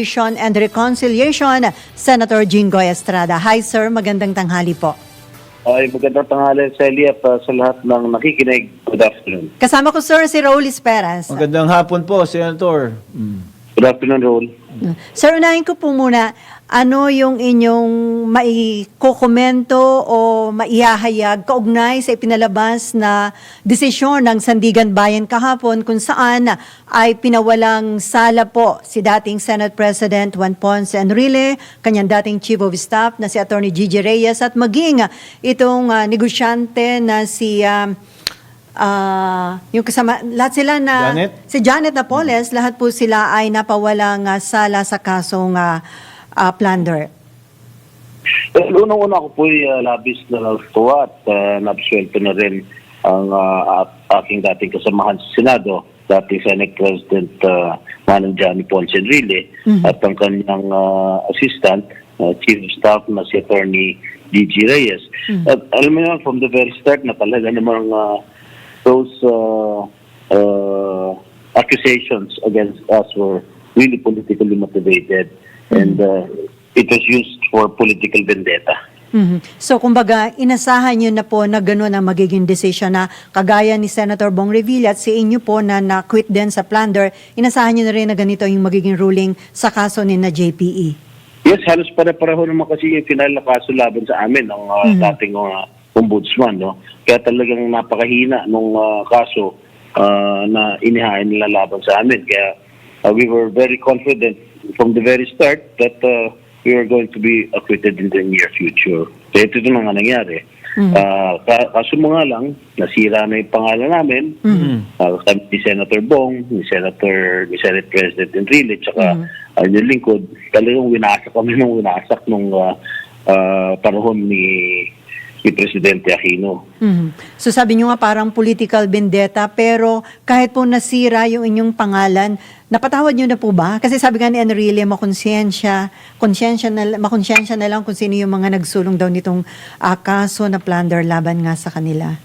Reconciliation and Reconciliation, Senator Jinggoy Estrada. Hi sir, magandang tanghali po. Ay, magandang tanghali, Celia, sa lahat ng nakikinig. Good afternoon. Kasama ko sir si Raul Esperas. Magandang hapon po, Senator. Good afternoon, Raul. Sir, unahin ko po muna, ano yung inyong maikokomento o maihahayag kaugnay sa ipinalabas na desisyon ng Sandigan Bayan kahapon kung saan ay pinawalang sala po si dating Senate President Juan Ponce Enrile, kanyang dating Chief of Staff na si Attorney Gigi Reyes at maging itong negosyante na si yung kasama, lahat sila na Janet? si Janet Napoles, lahat po sila ay napawalang sala sa kasong plunder. Unang-una ko po'y labis na natuwa at nabiswelto na rin ang aking dating kasamahan sa Senado, dating Senate President Manang Johnny Ponce Enrile, at ang kanyang assistant, Chief of Staff na si Attorney Gigi Reyes. At alam mo yan, from the very start na talaga namang those accusations against us were really politically motivated and it was used for political vendetta. So kumbaga, inasahan nyo na po na gano'n ang magiging decision na kagaya ni Senator Bong Revilla at si inyo po na na-quit din sa plunder, inasahan nyo na rin na ganito yung magiging ruling sa kaso ni na JPE. Yes, halos pare-pareho naman kasi yung final na kaso laban sa amin ng dating ombudsman, no? Kaya talagang napakahina nung kaso na inihain nila laban sa amin. Kaya we were very confident from the very start that we were going to be acquitted in the near future. Kaya ito na nga nangyari. Kaso mga lang, nasira na yung pangalan namin. Ni Senator Bong, ni Senate President Enrile, tsaka yung lingkod, talagang winasak kami nung panahon ni Presidente Aquino. So sabi nyo nga parang political vendetta, pero kahit po nasira yung inyong pangalan, napatawad nyo na po ba? Kasi sabi nga ni Enrile, makonsyensya na lang kung sino yung mga nagsulong daw nitong kaso na plunder laban nga sa kanila.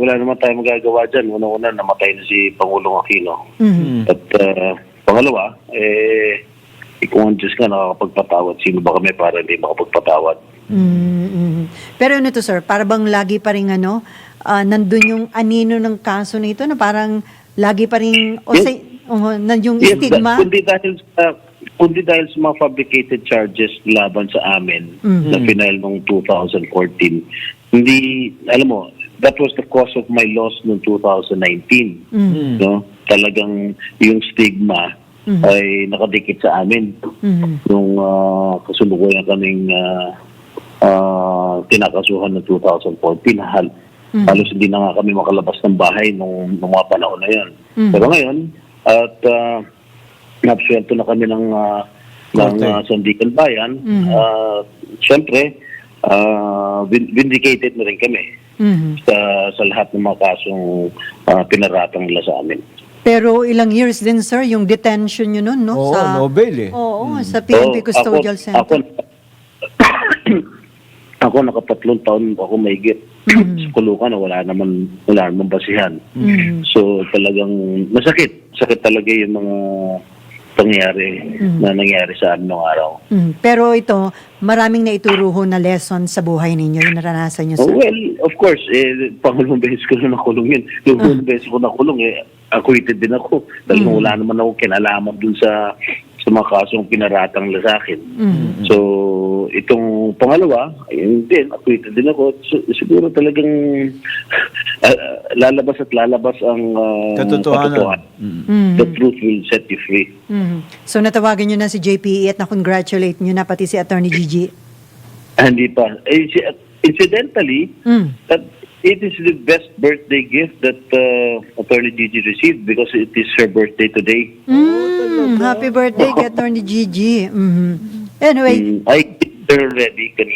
Wala naman tayo magagawa dyan. Una-una, namatay na si Pangulong Aquino. At pangalawa, kung ang Diyos ka nakakapagpatawad, sino ba kami para hindi makapagpatawad? Pero ano to sir, para bang lagi pa rin nandun yung anino ng kaso na ito na parang lagi pa rin yung stigma? Kundi dahil sa mga fabricated charges laban sa amin na final noong 2014, hindi, alam mo, that was the cause of my loss noong 2019. No? Talagang yung stigma ay nakadikit sa amin. Nung kasulukuyan kaming kinakasuhan ng 2014, halos hindi na nga kami makalabas ng bahay nung mga panahon na yan. Pero ngayon, at napswelto na kami ng Sandigan Bayan, syempre, vindicated na rin kami sa lahat ng mga kasong pinaratang nila sa amin. Pero ilang years din sir yung detention nyo nun, no? Oo, no bail eh. Oo, sa PNP Custodial Center. Ako naka-3 taon ako mahigit sa kulungan na wala naman basihan. So talagang masakit. Sakit talaga yung mga pangyayari na nangyari sa amin noong araw. Pero ito, maraming naituruho na lesson sa buhay ninyo, yung naranasan nyo sir. Well, of course, pangalawang beses ko na nakulong yun. Yung unang beses ko nakulong, acquitted din ako. Dahil wala naman ako kinalaman dun sa mga kasong pinaratang nila sa akin. So, itong pangalawa, ayun din, acquitted din ako. So, siguro talagang lalabas ang katotohanan. The truth will set you free. So, natawagan nyo na si JPE at na-congratulate nyo na pati si Attorney Gigi? Hindi pa. Incidentally, that it is the best birthday gift that Attorney Gigi received because it is her birthday today. Happy birthday kay Attorney Gigi. Anyway, I get her ready kanina.